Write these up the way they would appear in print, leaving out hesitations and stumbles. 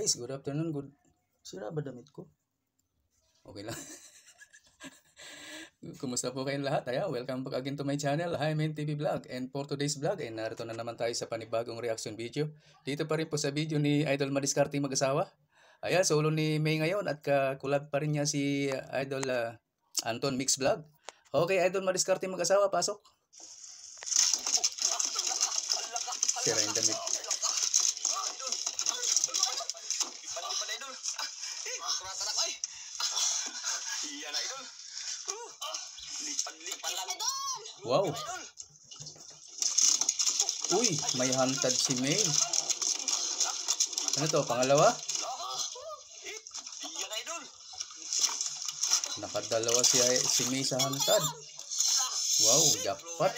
Guys, good afternoon. Sira ba damit ko? Okay lang. Kumusta po kayong lahat? Welcome back again to my channel, Hymen TV Vlog. And for today's vlog, narito na naman tayo sa panibagong reaction video. Dito pa rin po sa video ni Idol Madiskarte mag-asawa. Solo ni May ngayon at kakulab pa rin niya si Idol Anton Mix Vlog. Okay, Idol Madiskarte mag-asawa, pasok. Sira yung damit. Wow. Uy, may hantad si May. Ano to, pangalawa? Nakadalawa si May sa hantad. Wow, jackpot.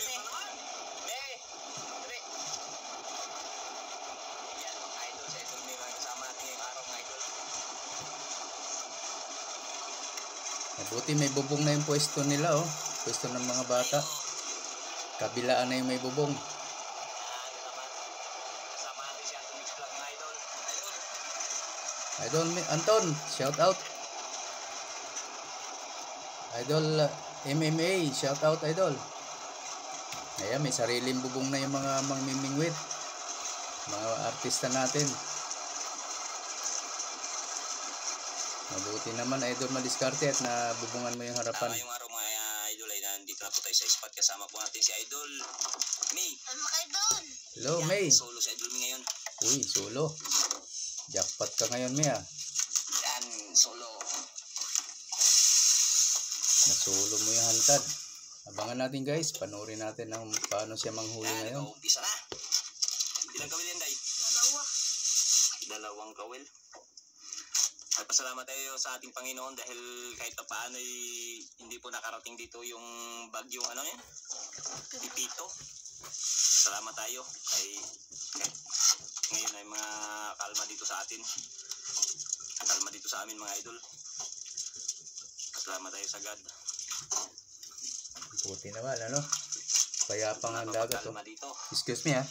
Mabuti may bubong na yung pwesto nila, oh. Pwesto ng mga bata. Kabilaan na yung may bubong. Idol Anton, shout out. Idol MMA, shout out Idol. Ayan, may sariling bubong na yung mga mangmimingwit. Mga artista natin. Mabuti naman Idol Madiskarte at nabubungan mo yung harapan. Ngayong araw mga idol ay nandito na po tayo sa spot. Kasama po natin si Idol May. Idol. Hello May. Solo si Idol May ngayon. Uy, solo. Jackpot ka ngayon May ah. Yan, solo. Nasolo mo yung hantad. Abangan natin guys. Panoorin natin ang paano siya manghuli ngayon. Umpisa na. Ilang kawil yan, Day? Dalawang kawil. At pasalamat tayo sa ating Panginoon dahil kahit paano ay hindi po nakarating dito yung bagyong Pipito. Salamat tayo kahit ngayon ay mga kalma dito sa atin. Kalma dito sa amin mga idol. Salamat tayo sa God. Puti naman ano. Kaya pang ang dagat oh. Excuse me ah.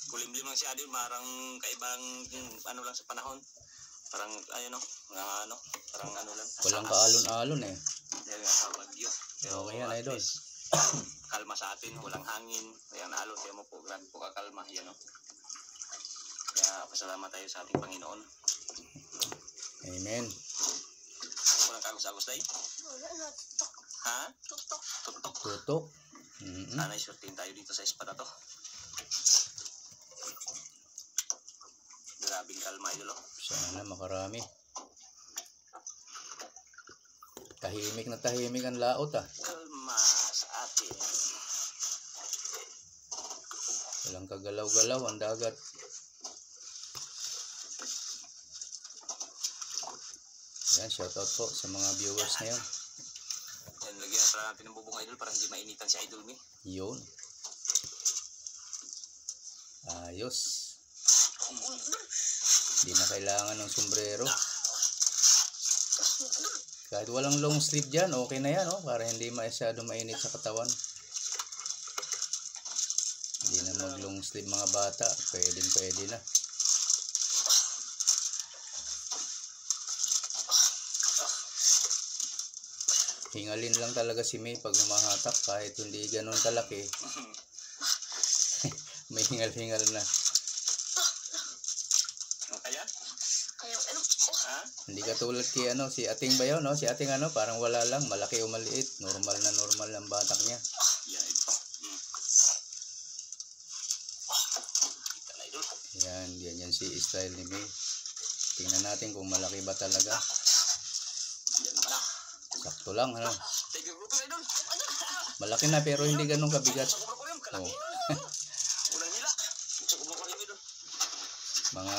Kulimlim lang si Idol, marang kaibang ano lang sa panahon. Parang parang ano lang. Walang kaalon-alon eh. Dahil nga sa bagyo. Pero okay yan Idol. Kalma sa atin, walang hangin, walang alon. Kaya mo po, grabe po kakalma. Yan o. Kaya pasalamat tayo sa ating Panginoon. Amen. Walang kagos-agos tayo? Wala na, tutok. Ha? Tutok. Tutok. Tutok. Sana isurtin tayo dito sa spot na to. Grabing kalma Idol oh. Sana makarami. Tahimik na tahimik ang laot ah. Kalma sa atin. Walang kagalaw-galaw ang dagat. Yan, shoutout po sa mga viewers ngayon. Yan, lagyan na natin ng bubong Idol para hindi mainitan si Idol May. Yun. Ayos. Hindi na kailangan ng sombrero. Kahit walang long sleeve dyan, okay na yan, oh, para hindi masyado mainit sa katawan. Hindi na mag long sleeve mga bata, pwede na. Hingalin lang talaga si May pag humahatak, kahit hindi ganun kalaki. May hingal-hingal na. Hindi katulad kay si Ating Bayaw, no? Si Ating parang wala lang, malaki o maliit, normal ang batak niya. Yan si style ni May. Tingnan natin kung malaki ba talaga. Sakto lang, ano? Malaki na pero hindi ganun kabigat. Oh. Mga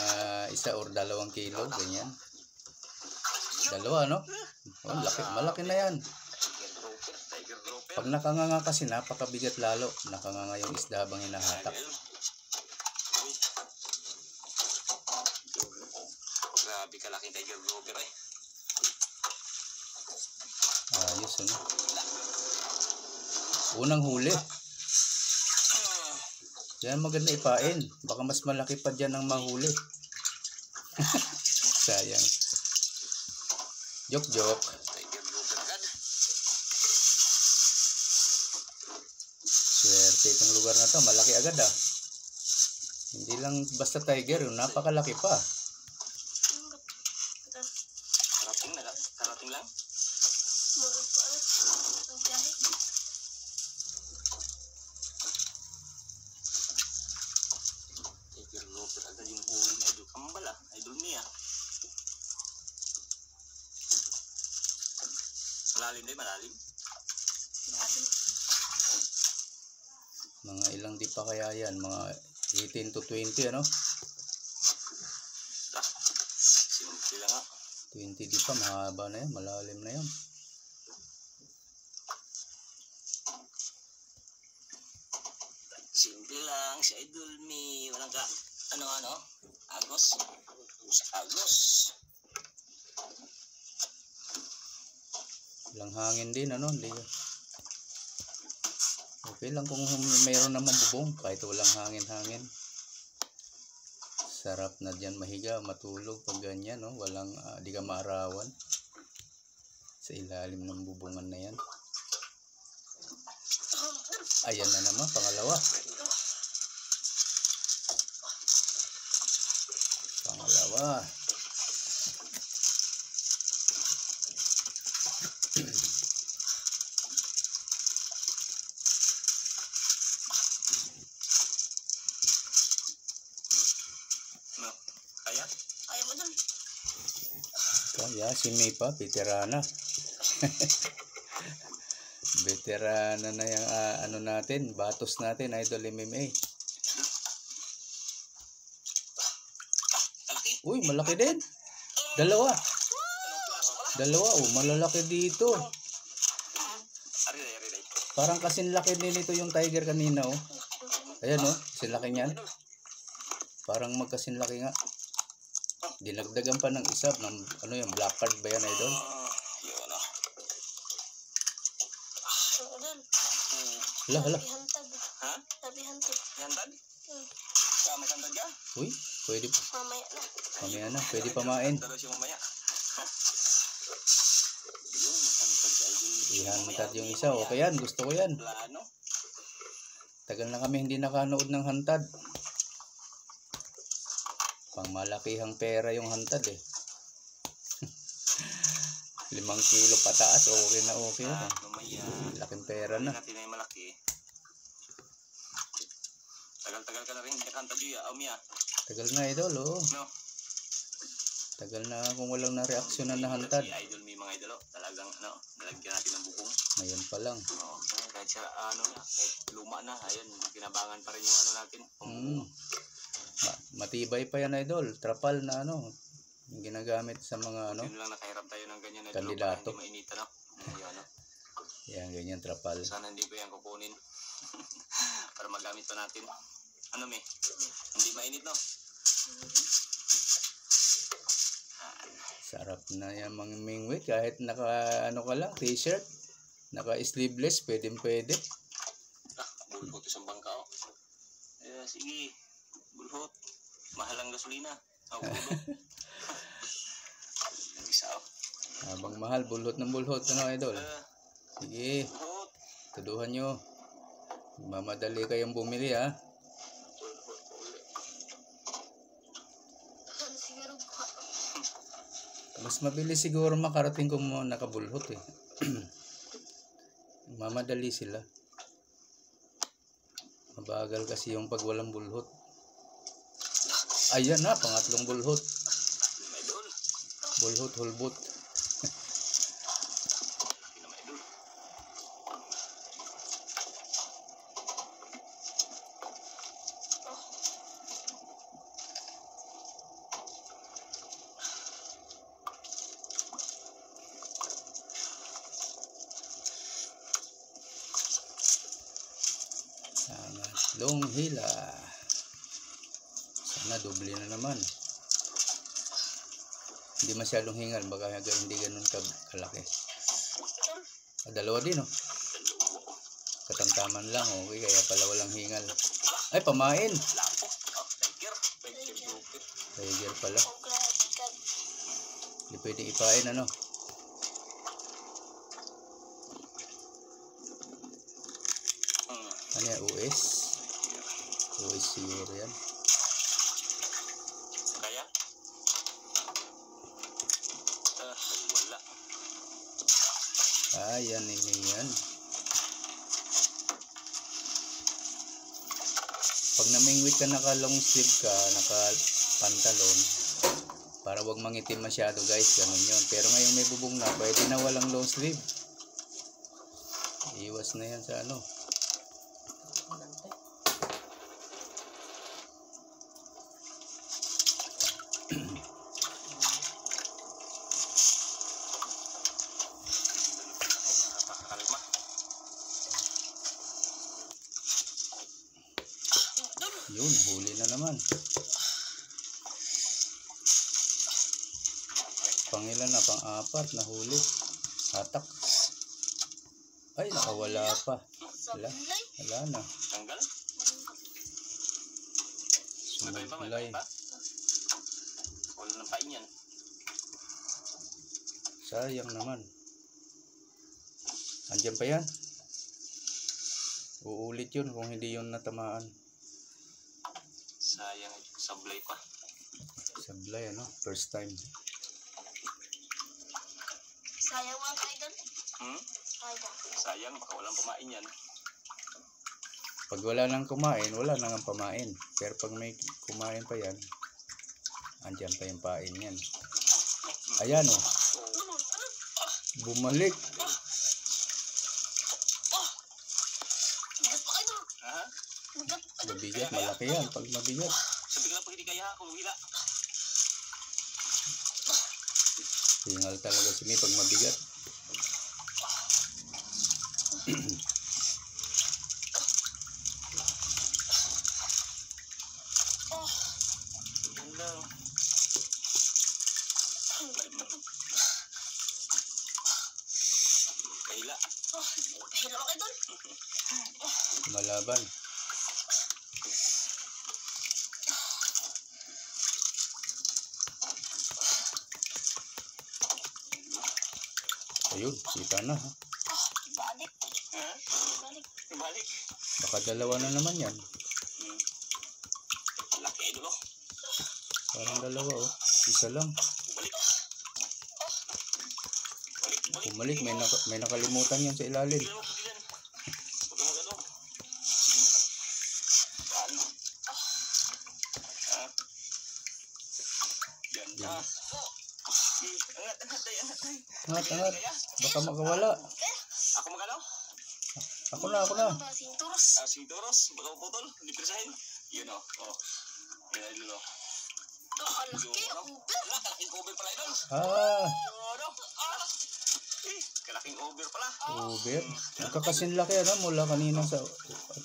1 or 2 kilo, ganyan. 2, no? Oh, malaki na yan. Pag nakanganga kasi napakabigat lalo. Nakanganga yung isda habang hinahatak. Grabe kalaking tiger grouper eh. Ayos, ano? Unang huli. Yan maganda ipain. Baka mas malaki pa dyan ang mahuli. Sayang. Joke. Tiger grouper agad. Swerte itong lugar na to. Malaki agad ah. Hindi lang basta tiger, napakalaki pa. Karating lang. Tiger grouper agad yung huli ni Idol Kambal ah. Idol Mia. Malalim din, malalim. Mga ilang di pa kaya yan, mga 18 to 20 ano? Simple lang ah. 20 di pa, mahaba na yan, malalim na yan. Simple lang si Idol Mi. Walang ka, ano, agos. Agos. Walang hangin din ano, hindi. Okay lang kung mayroon naman bubong, kahit walang hangin-hangin. Sarap na dyan mahiga, matulog pag ganyan, no? Walang, di ka maarawan sa ilalim ng bubungan na yan. Ayan na naman, pangalawa. No, kaya? Kaya mo dun. Kaya si May pa, veterana. Veterana na yung ano natin, batos natin, Idol MMA. Malaki. Uy, malaki din. Dalawa, oh, malalaki dito. Ari. Parang kasing laki din ito yung tiger kanina, oh. Ayan, oh, sinlaki niyan. Parang magkasinlaki nga. Dinagdagan pa ng isa ng ano yung black card ba yan, Idol? Yun ah. Hala. Ha? Hantad? May hantad ka? Uy, pwede pa. Mamaya na, pwede Pamain. pamain. Dalos yung mamaya. Ihantad yung isa, okay yan, gusto ko yan. Plano. Tagal na kami hindi nakanood ng hantad. Pang malakihang pera yung hantad eh. 5 kilo pataas, okay na okay yun eh. Mamaya. Laking pera na. Natin ay malaki. Tagal-tagal ka na rin. Nakanta Juya. Mia. Tagal na, Idol, oh. No. Tagal na kung walang na-reaksyonan na hantad. Si Idol Mi mga idolo. Talagang nalagyan natin ng bubong. Ngayon pa lang. Oo. Kahit siya kahit luma na. Ayun, ginabangan pa rin yung natin. Matibay pa yan, Idol. Trapal na yung ginagamit sa mga Yun lang nakahirap tayo ng ganyan na kandidato. Hindi mainita no. Yan, ganyan trapal. Sana hindi ko yan kukunin. Para magamit pa natin. Mi? Hindi mainit no? Sarap na yan mga mingwit. Kahit naka ka lang, t-shirt. Naka sleeveless, pwede. Bulhot isang bangka oh. Sige. Bulhot. Mahal ang gasolina. Bulhot. Isa oh. Habang mahal, bulhot ng bulhot. Idol? Sige. Bulhot. Tuduhan nyo. Mamadali kayong bumili, ha? Mas mabilis siguro makarating kung nakabulhot, eh. Mamadali sila. Mabagal kasi yung pag walang bulhot. Ayan na, pangatlong bulhot. Bulhot, hulbot. Long hila. Sana doble na naman. Hindi masyadong hingal, baka hindi ganun kalaki. Dalawa din, oh. Katamtaman lang, okay, kaya pala walang hingal. Ay, pamain. Tiger pala. Hindi pwede ipain ano. Ano yan? US? US siguro yan. Kaya? Wala. Yan ini yan. Pag namingwit ka, naka long sleeve ka, naka pantalon, para wag mangitim masyado guys, ganun yun. Pero ngayon may bubong na, pwede na walang long sleeve. Iwas na yan sa ano. Kalma. Yun, huli na naman. Pangilan na, pang-apat na huli. Hatak. Ay, nakawala pa. Wala na. Tanggal? Sumulay. Wala nang pain yan. Sayang naman. Andiyan pa yan. Uulit yun kung hindi yun natamaan. Sayang, sablay pa. Sablay ano, first time. Sayang mga idol. Sayang, baka walang pamain yan. Pag wala nang kumain, wala nang ang pamain. Pero pag may kumain pa yan, andyan pa yung pain yan. Ayan o. Bumalik. Bigat pa idol. Ha? Bigat. Mabigat, malaki yan. Pag mabigat. Sabi ka lang pag hindi kaya, kung hila. Tingal talaga si May pag mabigat. Hello. Kahila. Hila mga idol. Malaban. Ayun, kita na ha. Balik. Ha? Balik. Balik. Baka dalawa na naman yan. Laki idol oh. Parang dalawa oh. Isa lang. Balik. Balik. Bumalik, may nakalimutan yan sa ilalim. Tignan mo, tignan. Huwag mo gano'n. Yan. Ha? Yan na. Angat tayo, angat tayo. Angat. Baka makawala. Ako magano? Ako na. Sinturos. Sintoros, baka puputol, hindi presahin. Yun o. Oh. Yan ay lulo. Kalaki. Uber. Kalaking over pala idol. Yun o. Kalaking over pala. Uber. Magkakasin laki ano mula kanina sa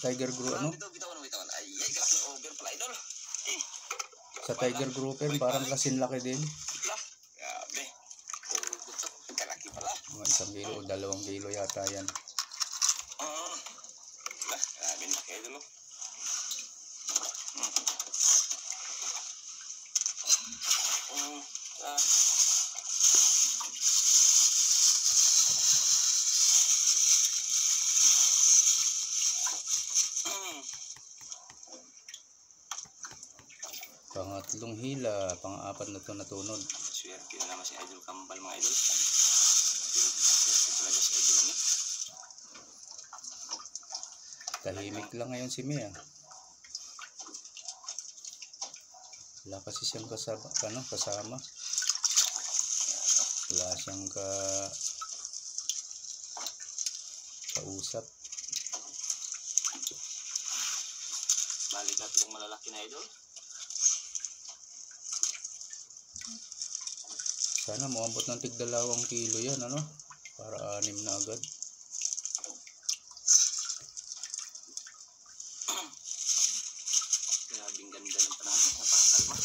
Tiger Group ano. Bitawan. Ay, kalaking over pala idol. Sa Tiger Grouper parang kasin laki din. Grabe. Kalaki pala. Mga 1 kilo o 2 kilo yata yan. Grabe na kayo idol. Pangatlong hila, pang-apat na to natunod. Swerte na naman si Idol Kambal mga idol. Swerte talaga si Idol ni. Tahimik lang ngayon si Mia. Wala kasi siyang kasama. Wala siyang kausap. Balik na itong malalaki na idol. Sana maabot ng tig 2 kilo yan ano. Para 6 na agad. Grabing ganda ng panahon. Napakakalma.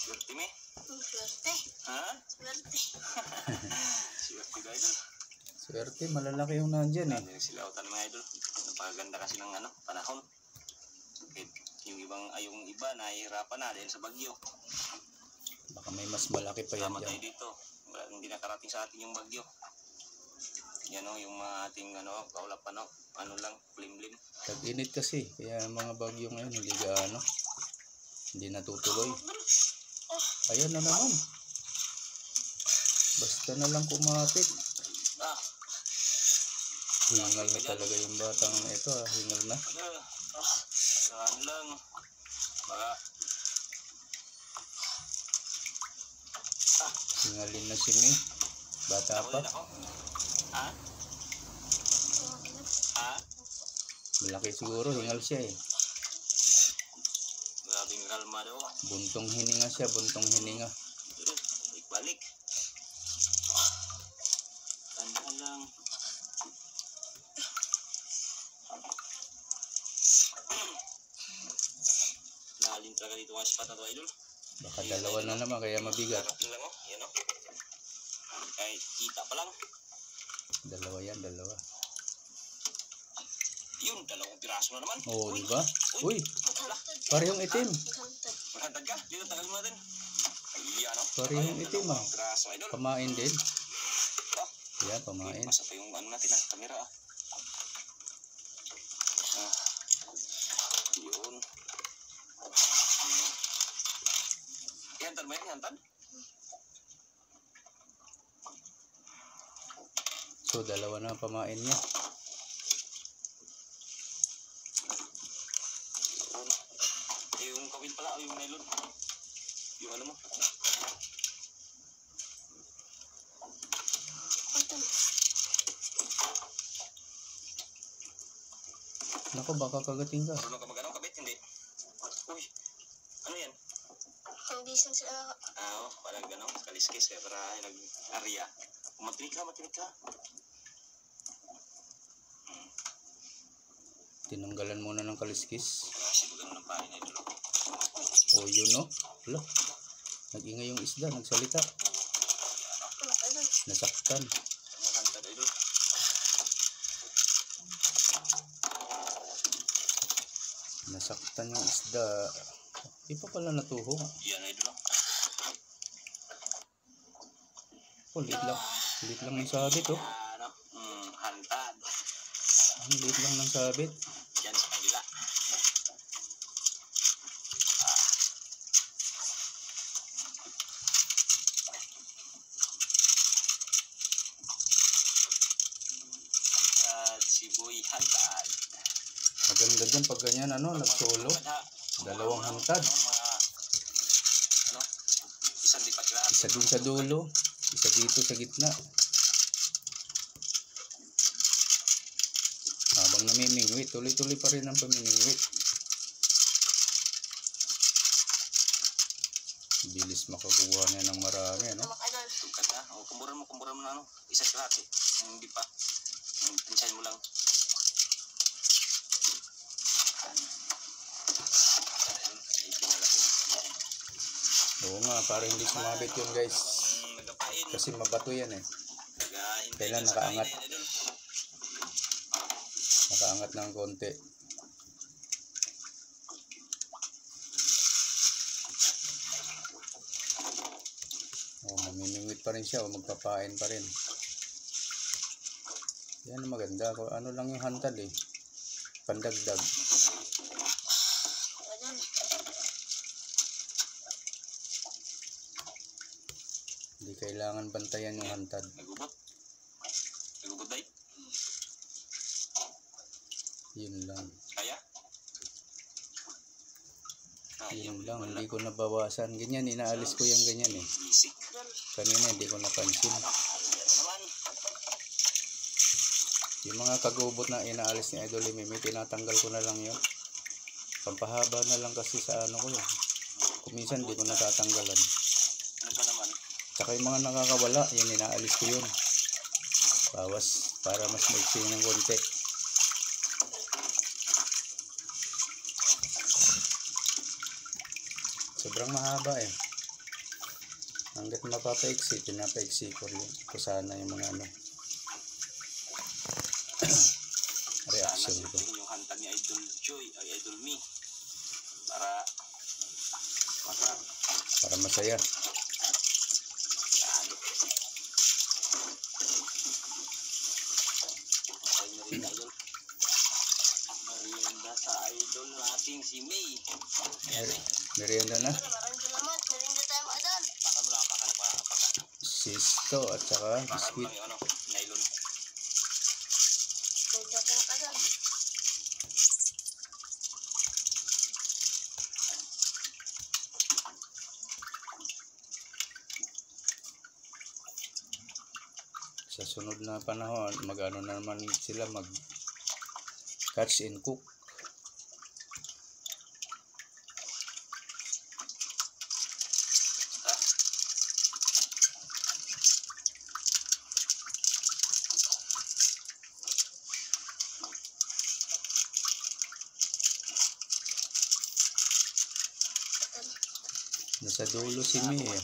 Swerte me. Swerte. Ha? Swerte. Swerte ka idol. Swerte, malalaki yung nandyan eh. Hindi sila utan mga idol. Napakaganda kasi ng panahon. Kahit yung yung iba nahihirapan na dahil sa bagyo. Baka may mas malaki pa yan Tama tayo dyan. dito. Hindi nakarating sa atin yung bagyo. Yan o, yung mga ating kaulap lang, lim-lim. Tag-init kasi, kaya mga bagyo ngayon hindi natutuloy. Ayan na naman. Basta na lang kumapit. Ah, Hingal na talaga yung batang ito hingal na. saan lang. Baka, Hingalin na si May. Bata ako pa. din ako. Ha? Ha? Malaki siguro, hingal siya eh. Grabing kalmado. Buntong hininga siya, buntong hininga. Balik. Tanda lang. Lalim talaga dito mga spot na to, idol. Baka dalawa na naman, kaya mabigat. Karating lang yan kahit kita pa lang. Dalawa yan, dalawa. Yun, dalawang piraso na naman. Oo, di ba? Uy, Maghantad. parehong itim. Maghantad. Maghandad ka, dito tagal mo natin. Ayan Parehong itim dalawang piraso, idol. Pamain din. Yan, pamain. Masa pa yung natin kamera Yun. Ihantad mo yan, ihantad? So, dalawa na ang pamain niya. Yung kawil pala, yung nylon. Yung ano mo. Ito. Naku, baka kagating ka. Marunong ka mag-ano, kabit? Hindi. Uy, ano yan? Ang bisan sa Parang gano'n, kaliskis kaya para nag-area. Matinig ka. Tinanggalan muna ng kaliskis. Kasi ko gano'n ng pahin na ito. O, yun no. Wala. Nag-ingay yung isda, nagsalita. Nasaktan. Mahantad, idol. Nasaktan yung isda. Di pa pala natuhog. Yan, idol. Oh, liit lang. Liit lang ng sabit, oh. Hantad. Ang liit lang ng sabit. Yan sa kanila. Siboy hantad. Maganda dyan pag ganyan, nagsolo. Dalawang hantad. Isang lipat lang. Isa dun sa dulo. Isa dito sa gitna. Habang namimingwit, tuloy-tuloy pa rin ang pamimingwit. Bilis makakuha niya ng marami, ano? Tukat na. Kumburan mo na, isa sa lahat eh. Hindi pa. Pinsahin mo lang. Oo nga, parang hindi sumabit yun, guys. Kasi mabato yan eh. Kailan nakaangat. Nakaangat ng konti. Oh, mamimingwit pa rin siya o magpapain pa rin. Yan ang maganda. Ano lang yung hantad eh. Pandagdag. Hindi kailangan bantayan yung hantad. Nagubot? Nagubot day? Yun lang. Kaya? Yun lang. Hindi ko nabawasan. Ganyan, inaalis ko yung ganyan eh. Bisik. Kanina hindi ko napansin. Yan naman. Yung mga kagubot na inaalis ni Idol Mimi, tinatanggal ko na lang yun. Pampahaba na lang kasi sa ano ko yun. Kung minsan hindi ko natatanggalan. Ano pa naman? Tsaka yung mga nakakawala, yun inaalis ko yun. Bawas para mas maiksi ng konti. Sobrang mahaba eh. Hanggat mapapaiksi, pinapaiksi ko rin. Ito sana yung mga ano. Reaction Sana ko. suriin yung hantag ni Idol Joy ay Idol Me para masarap. Para masaya. Yan. Okay na rin Idol. Merienda sa Idol nating si May. Ayan eh. Merienda na. Maraming salamat. Merinda tayo mga idol. Baka mo lang apakan. Sisto at saka Baka mo biskuit. lang yung ano, nylon. Merinda tayo mga idol. Sa sunod na panahon, mag-ano na naman sila, mag catch and cook. Nasa dulo si May eh.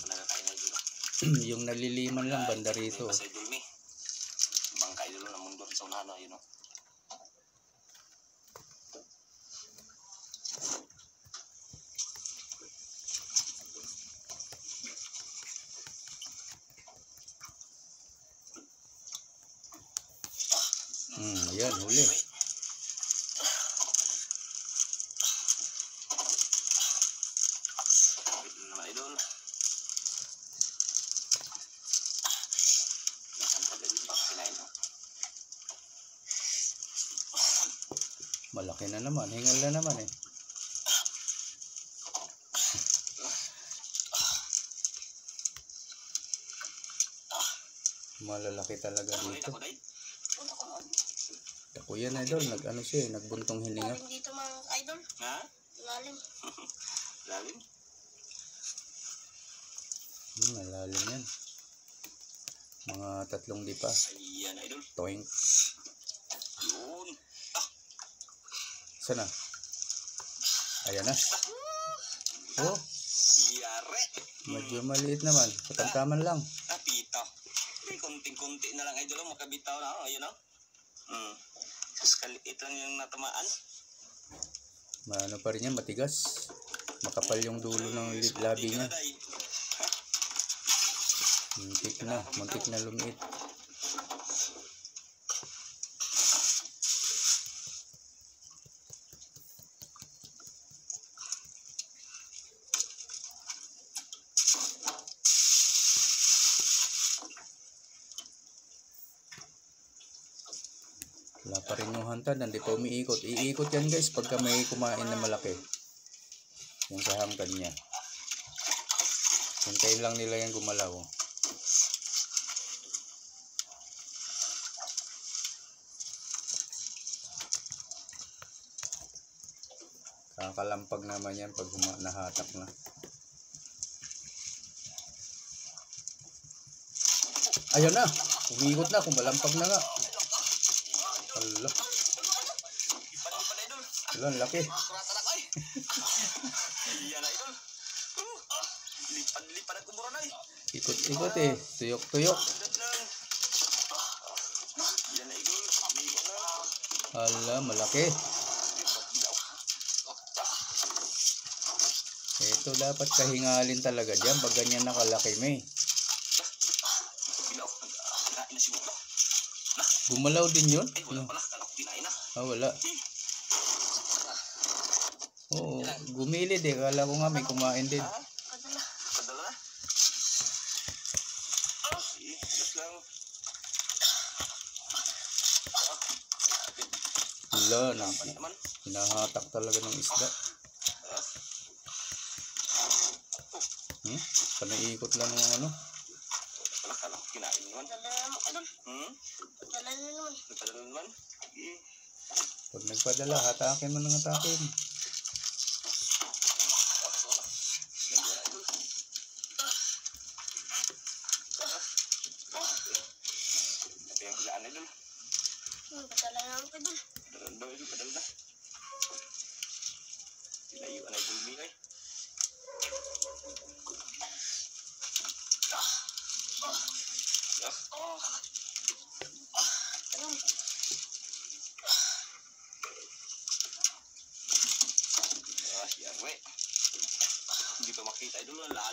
Yung naliliman lang banda rito. Sa Idol Me. Ibang kaidol na mundo sa unahan na yun. Ayan, huli. Naman Idol. Nasaan pa din baka kinain mo? Malaki na naman, hingal na naman eh. Malalaki talaga dito. Ako yan idol, nag-ano siya eh, nagbuntong hininga. Lalim dito mga idol. Ha? Lalim. Lalim? Malalim yan. Mga 3 dipa. Ayan Idol. Toink. Yun. Sana? Ayan na. Oh, Yare. medyo maliit naman. Katamtaman lang. Pita. Konting-konti na lang Idol. Makabitaw na ako. Ayun o. Tapos kaliit lang yung natamaan. Maano pa rin yan, matigas. Makapal yung dulo ng labi niya. Muntik na lumiit. Wala pa rin yung hantad, hindi pa umiikot. Iikot yan guys pagka may kumain na malaki. Yung sa hangkad niya. Hintayin lang nila yung gumalaw. Kakalampag naman yan pag nahatak na. Ayun na! Umiikot na, kumalampag na nga. Allah. Wala, laki. Yan Idol. Lipad-lipad ang kumura na Ikot-ikot eh. Tuyok-tuyok. Yan Idol. Allah, malaki. Ito dapat kahingalin talaga dyan pag ganyan nakalaki may. Gumalaw din yun? Wala pala. Kinain na. Wala. Oo, gumilid eh. Kala ko nga may kumain din. Padala. Padala na. Just lang. Wala, Naman. hinahatak talaga ng isda. Panaikot lang ng ano. Wala ka lang. Kinain naman. Padala na mga idol. Padala na naman. Nagpadala naman. Pag nagpadala, hatakin mo ng hatakin. Ito yung hilaan Idol. Padala na mga idol. Padala daw Idol. Padala na. Tinayuan Idol Me ay.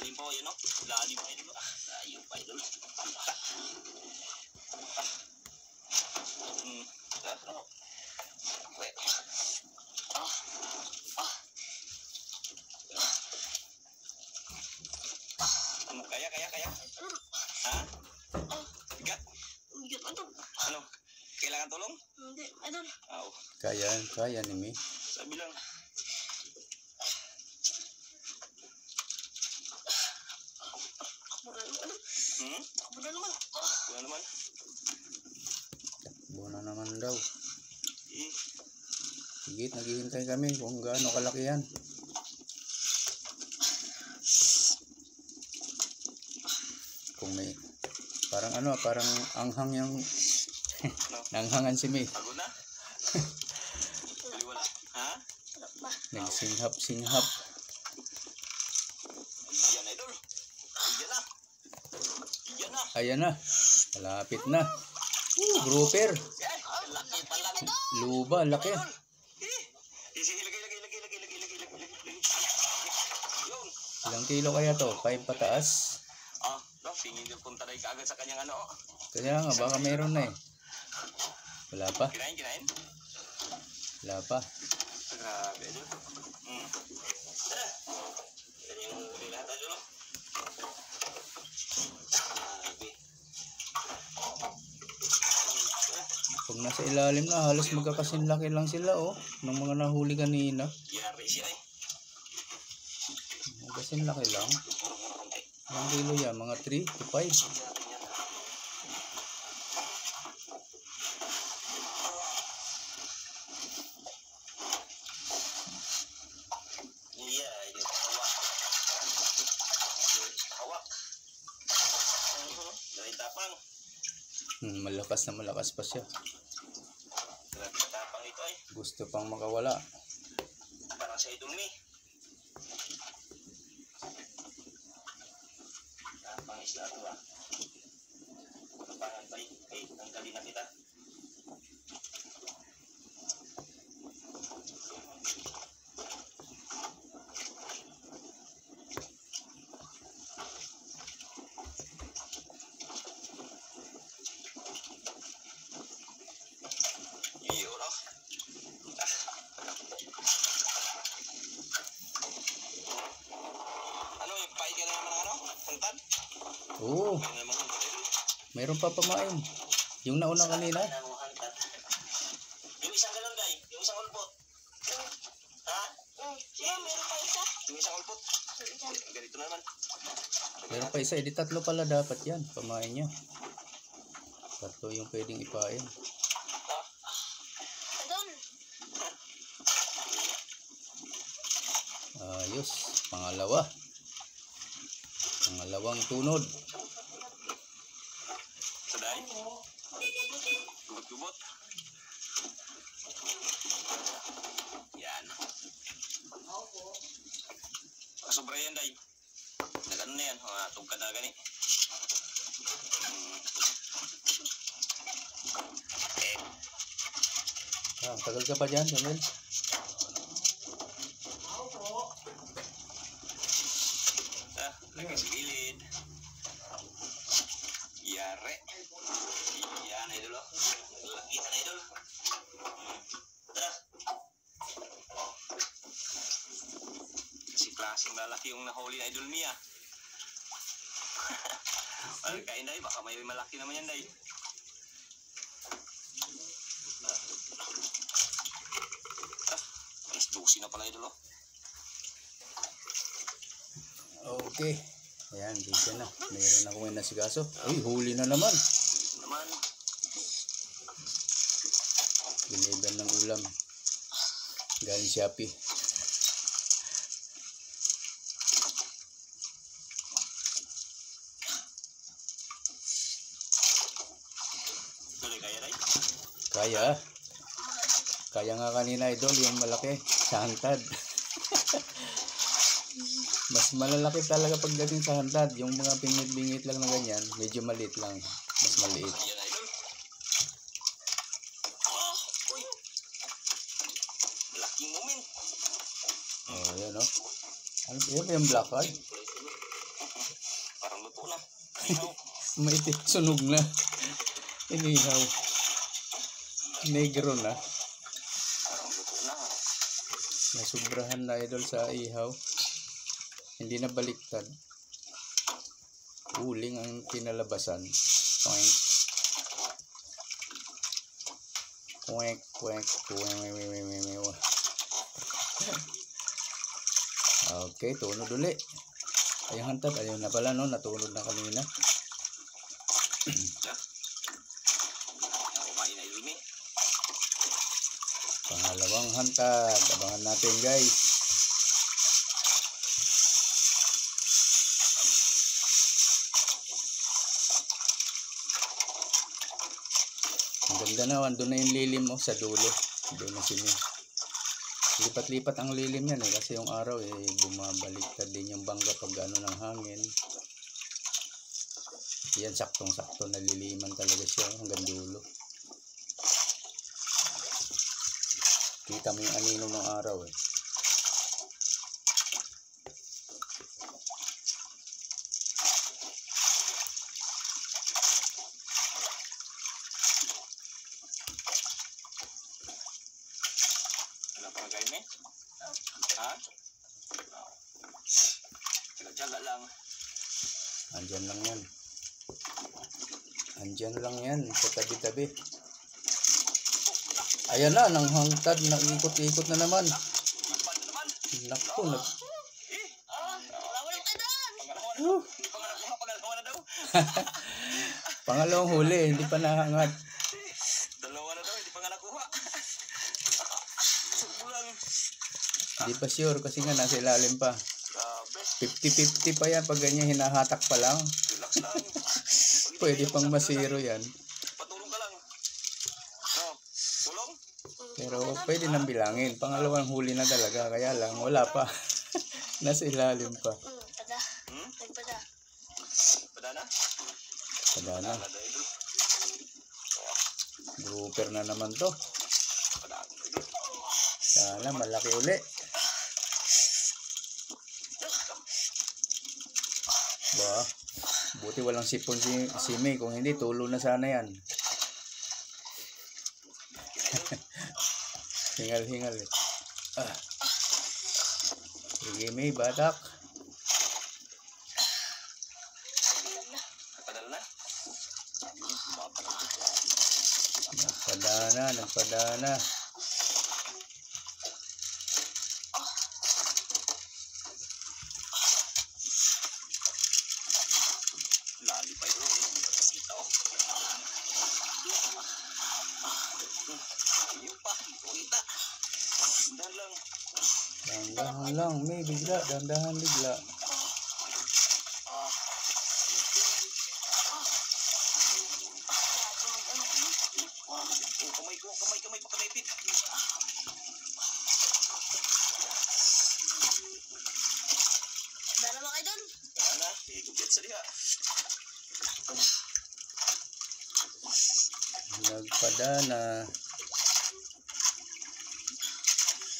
lalim po, yun o. Lalim pa idol. Layo pa idol. Kaya. Ha? Bigat? Bigat idol. Ano? Kailangan tulong? Hindi idol. Oo. Kaya ni May. Sabi lang. Mura naman idol. Mura naman. Wala naman. Buona naman daw. Eh, Sige, naghihintay kami kung gaano kalaki yan. Kung may parang parang anghang yung nanghangan si May. pagod na? Wala. Ha? Wala pa. Nagsinghap. Yan idol. Yan na. Yan na. Ayan na. Malapit na. Grouper. Yan. Laki pa lang. Luba, laki. Idol. Sige, lagay. Yun. Ilang kilo kaya to? 5 pataas? Pingin yung punta rin kaagad sa kanyang ano. Kaya nga, baka meron na eh. Wala pa? Kinain. Wala pa. Grabe idol. Tara. Yan yung huli lahat idol. Grabe. Pag nasa ilalim na, halos magkakasinlaki lang sila oh. Ng mga nahuli kanina. Yari siya eh. Magkasinlaki lang. Ilang kilo yan? Mga 3 to 5. Hawak. Dari tapang. Malakas pa siya. Dari tapang ito ay. Gusto pang makawala. Parang sa idol ni. Tapang isla ito ah. Tapangan pa eh. Tanggalin na kita. Oo. Meron pa pamain. Yung nauna kanina. Yung isang galon guys. Yung isang ulpot. Ha? Meron pa isa. Yung isang ulpot. Ganito naman. Meron pa isa. Edi 3 pala dapat yan. Pamain niya. 3 yung pwedeng ipain. Idol. Ayos. Pangalawang tunod. Saday? Gubot-gubot. Yan. Sobra yan, day. Nag-ano na yan. Tugkad na gani. Tagal ka pa dyan, Samuel. Lagay sa gilid. Yare. Yan, idol. Kita na, idol. Tara. Kasi klaseng lalaki yung nahuli na idol niya. Kain day, baka may malaki naman yan day. Alas 12 na pala idol. Okay. Ayan, dito na. Mayroon akong inasikaso. Uy, huli na naman. Deliver ng ulam. Galing Shopee. Kaya. Kaya nga kanina idol, yung malaki. Sa hantad. Mas malalaki talaga pagdating sa hantad. Yung mga bingit-bingit lang na ganyan, medyo maliit lang. Mas maliit. Laking moment. Oh, yan o. Ano ba yung black card? luto na. Inihaw. Maitim, sunog na. Inihaw. Negro na. Parang luto na. Nasubrahan na idol sa ihaw. Hindi na baliktad. Uling ang kinalabasan. Poink. Poink, poink, poink. Okay, tunod uli. Ay, hantad. Ayun na pala, no? Natunod na kanina. Kumain na ilmi. Pangalawang hantad. Abangan natin, guys. Ang ganda na. Andun na yung lilim mo sa dulo. Doon na sini. Lipat-lipat ang lilim yan eh. Kasi yung araw eh, bumabaliktad din yung bangga pag ano ng hangin. Yan, saktong-sakto naliliman talaga siya hanggang dulo. Kita mo yung anino ng araw eh. Ano pa gawin eh? Ha? Jaga lang. Andyan lang yan. Andyan lang yan sa tabi-tabi. Ayan na, nang hangtad, nag-ikot-ikot na naman. Nagpad na naman. Naku, Wala ka doon. Hindi pa nga nakuha. Pangalawa na daw. pangalawang huli, hindi pa nahangat. Dalawa na daw. Hindi pa nga nakuha. Subulang. Hindi pa sure kasi nga nasa ilalim pa. Grabe. 50-50 pa yan pag ganyan hinahatak pa lang. Relax lang. Pwede pang masiro yan. Patulong ka lang. No. Tulong? Pero pwede nang bilangin. Pangalawang huli na talaga. Kaya lang, wala pa. Nasa ilalim pa. Pada. Hmm? Nagpada. Pada na? Pada na. Pada idol. Grouper na naman to. Pada idol. Sana malaki uli. Ba, buti walang sipon si May. Kung hindi, tulo na sana yan. Hingal-hingal eh. Sige May, batak. Padala na? Nagpadana, nagpadana. Lali pa ito eh. Kita oh. Yung pa. Kita. Dahan lang. Dandahan lang, May, bigla. Dandahan bigla. Oh, kamay pa kanipit. Dala mo kayo doon. Kaya na, ikubit sa diha. Nagpadana.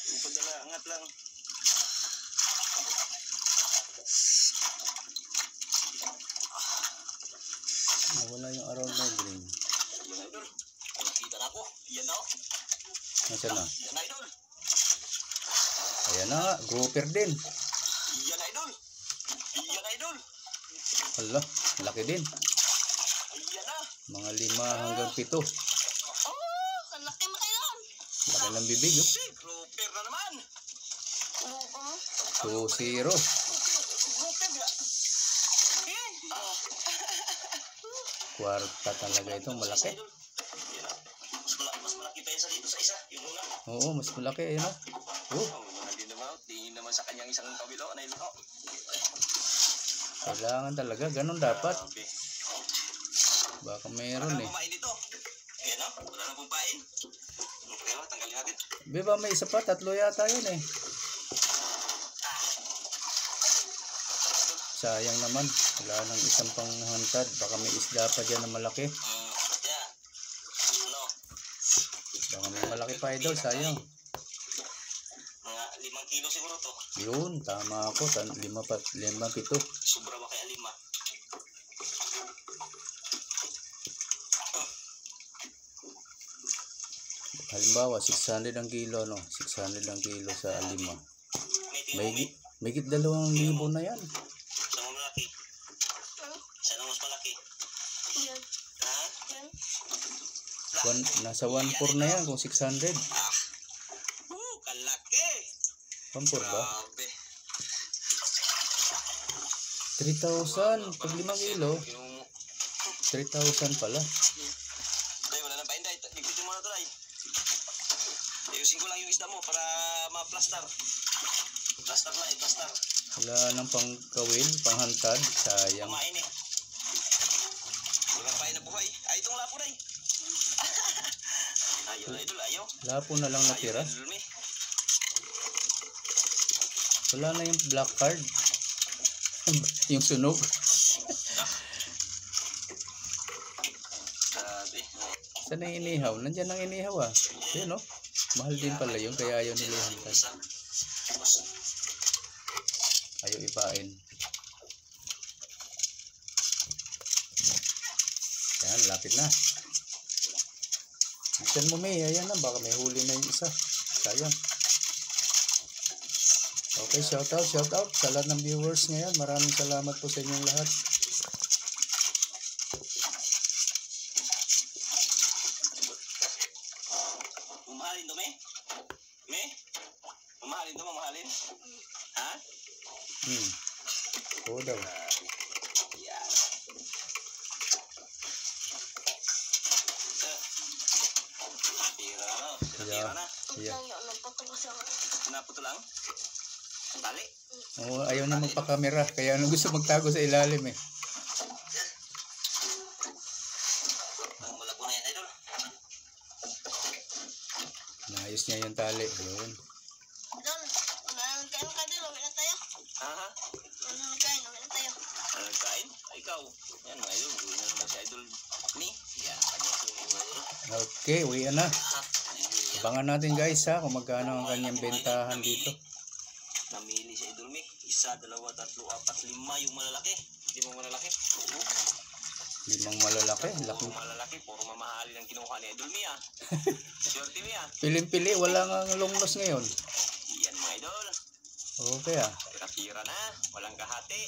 Yung padala, angat lang. Nawala yung around na green. Yan idol. Kita na ako. Yan na oh. Nasaan na? Yan na idol. Ayan na nga, grouper din. Yan idol. Yan idol. Hala, laki din. Yan na. Mga 5 hanggang 7. Oh, ang laki mo kayo doon. Laki ng bibig, oh. Grouper na naman. Oo. 2-0. Gupid ba? Kwarta talaga itong malaki. Yan na. Mas malaki pa yan sa dito sa isa. Yung una. Oo, mas malaki, ayun oh. Oh, Oh, hindi naman. Tingin naman sa kanyang isang kabilo. Ano yun? Oh. kailangan talaga. Ganun dapat. Grabe. Baka meron Wala eh. nang kumain dito. Ayan o. Wala nang pumpain. Okay o. Tanggalin natin. Di ba may isa pa? 3 yata yun eh. Sayang naman. Wala nang isang pang hantad. Baka may isda pa dyan na malaki. Yeah. Ano? Baka may malaki pa idol. Sayang. Mga 5 kilo siguro to. Yun, tama ako. 5 pa, 5-7. Sobra ba kay alima? Halimbawa, 600 ang kilo, no? 600 ang kilo sa alima. May higit 2,000 na yan. Saan mo malaki? Saan ang mas malaki? Yan. Ha? Yan. Nasa 1,400 na yan kung 600. Kalaki! 1,400 ba? Grabe. 3,000 pag 5 kilo. Yung... 3,000 pala. Day, wala na pa inday. Ligpitin mo na to, day. Ayusin ko lang yung isda mo para ma-plaster. Plaster na eh, plaster. Wala nang pangkawil, panghantad. Sayang. Kumain eh. Wala pa na buhay. Ay, itong lapo, day. Ayaw na, idol, ayaw. Lapo na lang natira. Ayaw, idol, me. Wala na yung black card. Yung sunog. Grabe. Saan ang inihaw? Nandyan ang inihaw ah. Yun no? Mahal din pala yun. Kaya ayaw nila yung hantad. Ayaw ipain. Yan, lapit na. Buksan mo May. Ayan na. Baka may huli na yung isa. Sayang. Okay, shout out sa lahat ng viewers ngayon. Maraming salamat po sa inyong lahat. Mamahalin to, me? Me? Mamahalin to, mamahalin? Ha? Oo daw. Yan. Tira na. Tira na. Yeah. Lang yun. Nagpatuloy siya. Naputo lang? Tali? Oo, ayaw na magpa-camera. Kaya ano gusto magtago sa ilalim eh. Ang malabo na yan, idol. Naayos niya yung tali. Yun. Doon. Wala nang kain ka doon. Uwi na tayo. Ha? Wala nang kain. Uwi na tayo. Ano nagkain? Ay, ikaw. Yan, mga idol. Gawin na naman si idol ni. Yan, kanya po yung idol. Okay, uwi na. Ha? Abangan natin guys ha kung magkano ang kanyang bentahan dito. Namili si idol mi. 1, 2, 3, 4, 5 yung malalaki. Hindi mo malalaki. 5 malalaki. Laki. Puro malalaki. Puro mamahali ng kinuha ni idol mi ah. Shorty mi ah. Piling-pili, wala nga longnos ngayon. Yan mga idol. Okay ah. Tira-tira na. Walang kahati.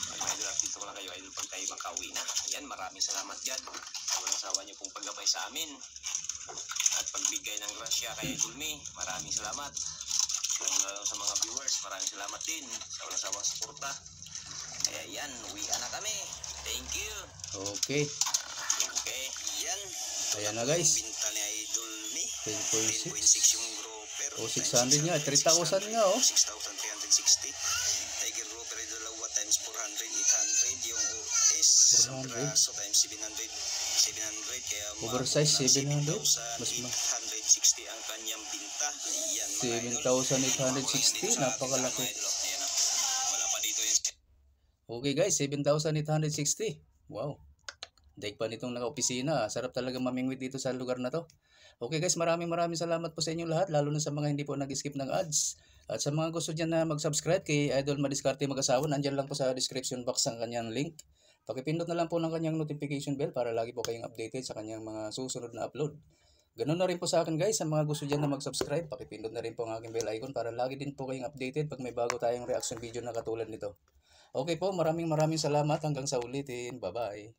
Yan mga idol. Dito ko lang kayo idol pag tayo makauwi na. Yan, maraming salamat God. Walang sawa niyo pong paggabay sa amin. At pagbigay ng grasya kay idol mi. Maraming salamat. Lalo sa mga viewers, maraming salamat din sa walang sawang suporta. Kaya yan, uwian na kami. Thank you. Okay. Okay, yan. Ayan na guys. Binta ni idol mi. 10.6. 10.6 yung grouper. O 600 nga. 3,000 nga oh. 6,360. Tiger grouper dalawa times 400, 800. Yung OS 400. braso times 700. 700 kaya Oversize 700. Mas 760 ang kanyang binta. Yan, 7,860. Napakalaki. Ayan, wala pa dito yung Okay guys, 7,860. Wow. Daig pa nitong naka-opisina. Sarap talaga mamingwit dito sa lugar na to. Okay guys, maraming salamat po sa inyong lahat. Lalo na sa mga hindi po nag-skip ng ads. At sa mga gusto dyan na mag-subscribe kay Idol Madiskarte Mag-asawa, nandyan lang po sa description box ang kanyang link. Pakipindot na lang po ng kanyang notification bell para lagi po kayong updated sa kanyang mga susunod na upload. Ganun na rin po sa akin guys, sa mga gusto dyan na mag-subscribe, pakipindot na rin po ang aking bell icon para lagi din po kayong updated pag may bago tayong reaction video na katulad nito. Okay po, maraming salamat. Hanggang sa ulitin. Bye-bye.